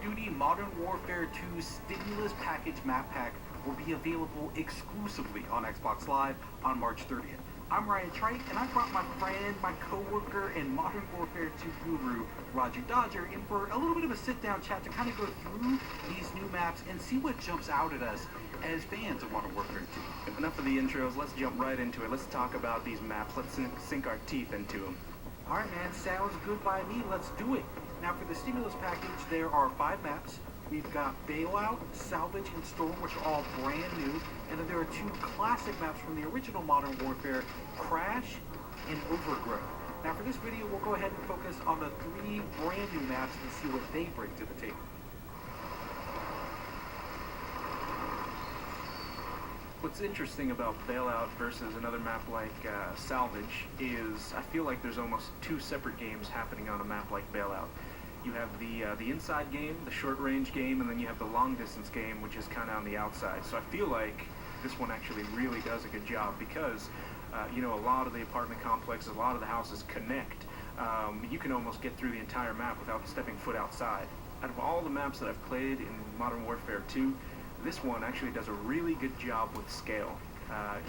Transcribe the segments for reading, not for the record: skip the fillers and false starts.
Duty Modern Warfare 2 Stimulus Package Map Pack will be available exclusively on Xbox Live on March 30th. I'm Ryan Trite, and I brought my friend, my co-worker, and Modern Warfare 2 guru, Roger Dodger, in for a little bit of a sit-down chat to kind of go through these new maps and see what jumps out at us as fans of Modern Warfare 2. Enough of the intros, let's jump right into it. Let's talk about these maps. Let's sink our teeth into them. Alright, man, sounds good by me. Let's do it. Now, for the Stimulus Package, there are 5 maps. We've got Bailout, Salvage, and Storm, which are all brand new. And then there are 2 classic maps from the original Modern Warfare, Crash and Overgrowth. Now, for this video, we'll go ahead and focus on the 3 brand new maps and see what they bring to the table. What's interesting about Bailout versus another map like Salvage is I feel like there's almost 2 separate games happening on a map like Bailout. You have the inside game, the short-range game, and then you have the long-distance game, which is kind of on the outside. So I feel like this one actually really does a good job because, a lot of the apartment complexes, a lot of the houses connect. You can almost get through the entire map without stepping foot outside. Out of all the maps that I've played in Modern Warfare 2, this one actually does a really good job with scale.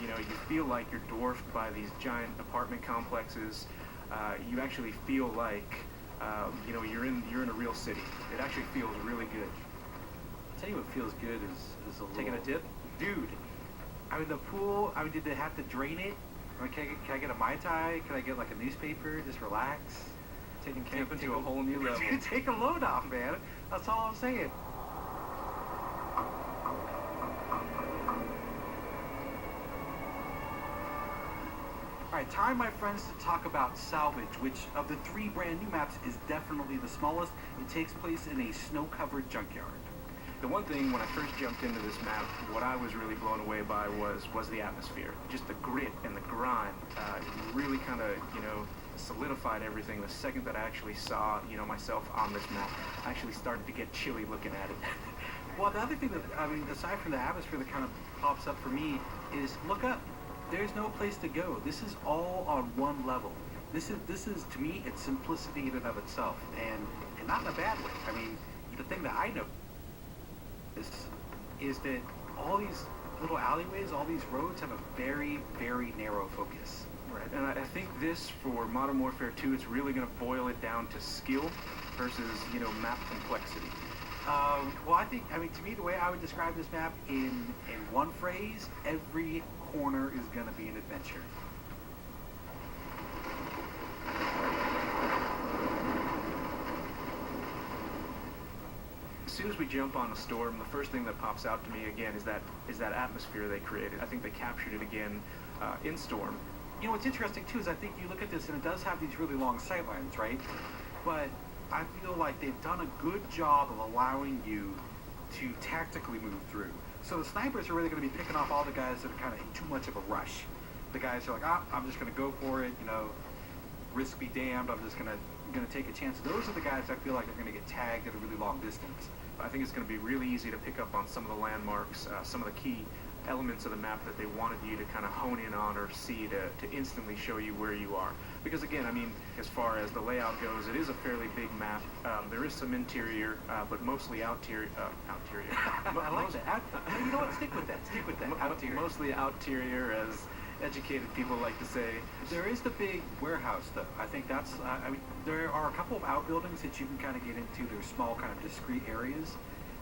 You feel like you're dwarfed by these giant apartment complexes. You actually feel like you're in a real city. It actually feels really good. I'll tell you what feels good is a little... Taking a dip? Dude, I mean, the pool, did they have to drain it? Can I get a Mai Tai? Can I get like a newspaper? Just relax? Taking camping to a whole new level. Take a load off, man. That's all I'm saying. Alright, time, my friends, to talk about Salvage, which of the 3 brand new maps is definitely the smallest. It takes place in a snow-covered junkyard. The one thing when I first jumped into this map, what I was really blown away by was the atmosphere. Just the grit and the grime. It really kind of, solidified everything the second that I actually saw, myself on this map. I actually started to get chilly looking at it. Well, the other thing that, aside from the atmosphere that kind of pops up for me is look up. There's no place to go. This is all on one level. This is to me, it's simplicity in and of itself, and not in a bad way. The thing that I know is that all these little alleyways, all these roads have a very, very narrow focus. Right, and I think this, for Modern Warfare 2, it's really going to boil it down to skill versus, map complexity. Well, I think, to me, the way I would describe this map in one phrase, every corner is going to be an adventure. As soon as we jump on the Storm, the first thing that pops out to me again is that atmosphere they created. I think they captured it again in Storm. What's interesting too is I think you look at this and it does have these really long sightlines, right? But I feel like they've done a good job of allowing you to tactically move through. So the snipers are really going to be picking off all the guys that are kind of in too much of a rush. The guys who are like, I'm just going to go for it, risk be damned, I'm just going to take a chance. Those are the guys I feel like are going to get tagged at a really long distance. I think it's going to be really easy to pick up on some of the landmarks, some of the key elements of the map that they wanted you to kind of hone in on or see to instantly show you where you are. Because again, as far as the layout goes, it is a fairly big map. There is some interior, but mostly outerior. I like that. You know what? Stick with that. Outerior. Mostly outerior, as educated people like to say. There is the big warehouse, though. I think that's, there are a couple of outbuildings that you can kind of get into. They're small, kind of discrete areas.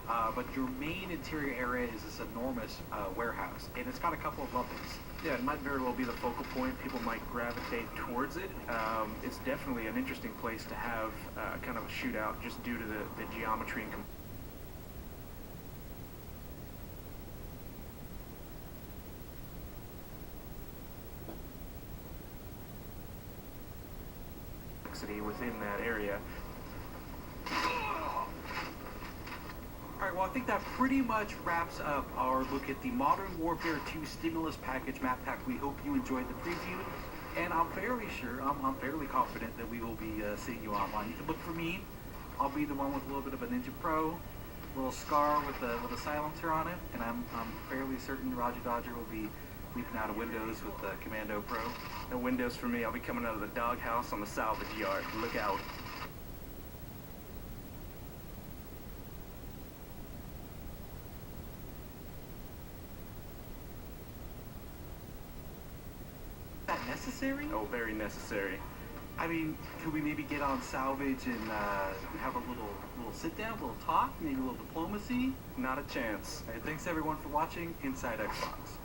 But your main interior area is this enormous warehouse, and it's got a couple of levels. Yeah, it might very well be the focal point. People might gravitate towards it. It's definitely an interesting place to have kind of a shootout just due to the geometry and complexity within that area. Alright, well, I think that pretty much wraps up our look at the Modern Warfare 2 Stimulus Package Map Pack. We hope you enjoyed the preview, and I'm fairly sure, I'm fairly confident that we will be seeing you online. You can look for me. I'll be the one with a little bit of a Ninja Pro, a little scar with a silencer on it, and I'm fairly certain Roger Dodger will be leaping out of windows with the Commando Pro. No windows for me. I'll be coming out of the doghouse on the salvage yard. Look out. necessary? Oh, very necessary. I mean, could we maybe get on salvage and have a little sit down, a little talk, maybe a little diplomacy? Not a chance. All right, thanks everyone for watching Inside Xbox.